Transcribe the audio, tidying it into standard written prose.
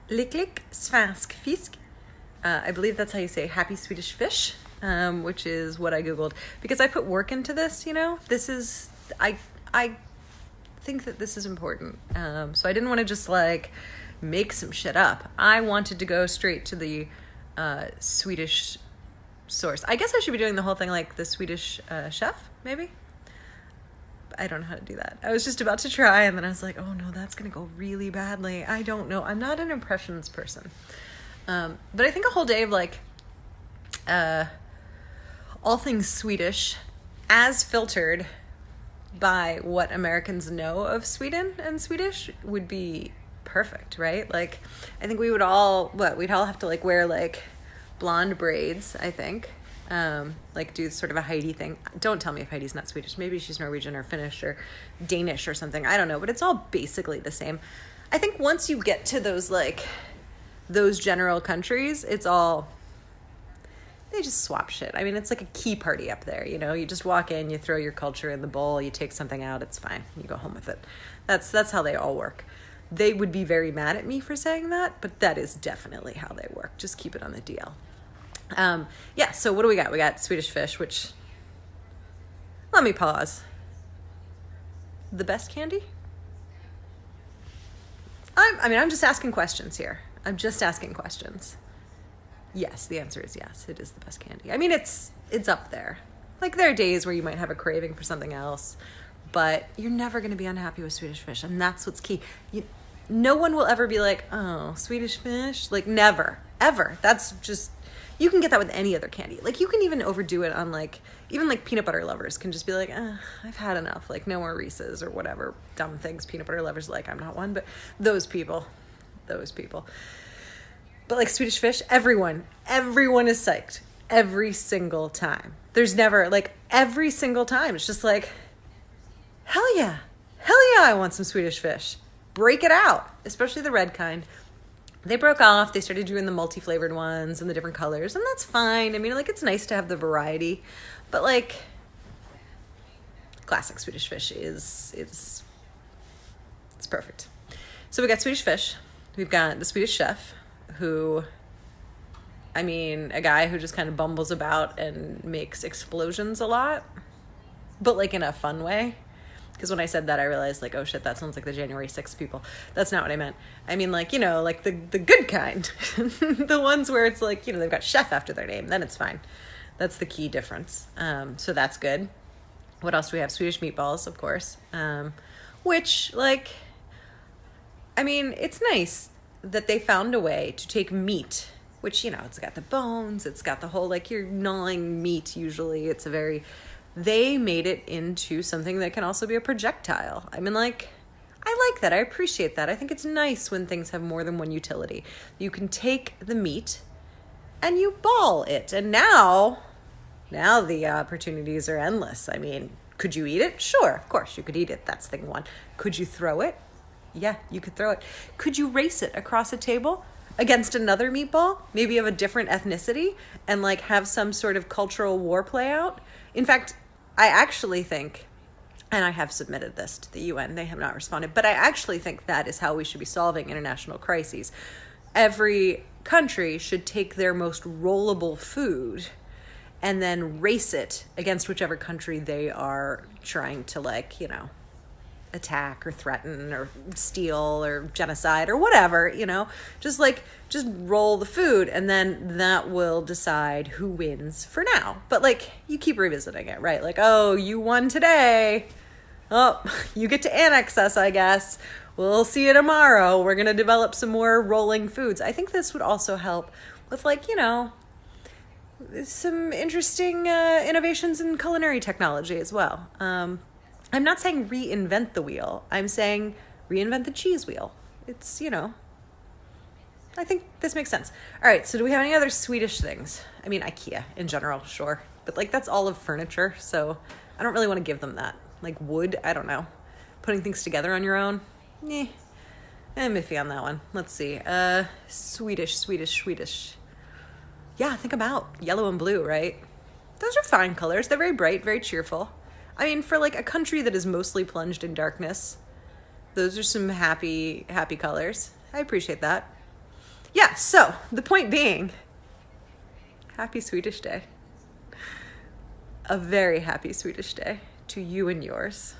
Lycklig svensk fisk. I believe that's how you say happy Swedish fish, which is what I Googled. Because I put work into this, This is, I think that this is important. So I didn't want to just make some shit up. I wanted to go straight to the Swedish source. I guess I should be doing the whole thing like the Swedish chef, maybe? I don't know how to do that. I was just about to try, and then I was like, oh no, that's going to go really badly. I don't know. I'm not an impressions person. But I think a whole day of all things Swedish as filtered by what Americans know of Sweden and Swedish would be perfect, right? I think we would all, we'd all have to wear blonde braids, I think. Do sort of a Heidi thing. Don't tell me if Heidi's not Swedish. Maybe she's Norwegian or Finnish or Danish or something. I don't know, but it's all basically the same. I think once you get to those general countries, it's all, they just swap shit. I mean, it's like a key party up there, You just walk in, you throw your culture in the bowl, you take something out, it's fine. You go home with it. That's how they all work. They would be very mad at me for saying that, but that is definitely how they work. Just keep it on the DL. So what do we got? We got Swedish fish, which, let me pause. The best candy? I'm just asking questions here. I'm just asking questions. Yes, the answer is yes. It is the best candy. I mean, it's up there. There are days where you might have a craving for something else, but you're never going to be unhappy with Swedish fish, and that's what's key. No one will ever be like, oh, Swedish fish? Never, ever. That's just, you can get that with any other candy. You can even overdo it on even peanut butter lovers can just be like, I've had enough. No more Reese's or whatever dumb things peanut butter lovers like. I'm not one, but those people. But Swedish fish, everyone is psyched every single time. There's never every single time. It's just hell yeah, I want some Swedish fish. Break it out, especially the red kind. They broke off. They started doing the multi-flavored ones and the different colors, and that's fine. I mean, it's nice to have the variety, but classic Swedish fish it's perfect. So we got Swedish fish. We've got the Swedish chef, who, a guy who just kind of bumbles about and makes explosions a lot, but in a fun way. Because when I said that, I realized, oh shit, that sounds like the January 6th people. That's not what I meant. I mean, the good kind. The ones where it's they've got chef after their name. Then it's fine. That's the key difference. So that's good. What else do we have? Swedish meatballs, of course. Which, it's nice that they found a way to take meat, which, it's got the bones. It's got the whole, you're gnawing meat usually. It's they made it into something that can also be a projectile. I like that. I appreciate that. I think it's nice when things have more than one utility. You can take the meat and you ball it. And now the opportunities are endless. Could you eat it? Sure, of course you could eat it. That's thing one. Could you throw it? Yeah, you could throw it. Could you race it across a table against another meatball, maybe of a different ethnicity, and have some sort of cultural war play out? In fact, I actually think, and I have submitted this to the UN, they have not responded, but I actually think that is how we should be solving international crises. Every country should take their most rollable food and then race it against whichever country they are trying to attack or threaten or steal or genocide or whatever, just roll the food, and then that will decide who wins for now. But you keep revisiting it, right? Oh, you won today. Oh, you get to annex us, I guess. We'll see you tomorrow. We're going to develop some more rolling foods. I think this would also help with some interesting innovations in culinary technology as well. I'm not saying reinvent the wheel. I'm saying reinvent the cheese wheel. It's, I think this makes sense. All right, so do we have any other Swedish things? IKEA in general, sure. But that's all of furniture, so I don't really want to give them that. Wood, I don't know. Putting things together on your own? I'm iffy on that one. Let's see. Swedish. Yeah, think about yellow and blue, right? Those are fine colors. They're very bright, very cheerful. For a country that is mostly plunged in darkness, those are some happy colors. I appreciate that. yeah, so the point being, happy Swedish Day. A very happy Swedish Day to you and yours.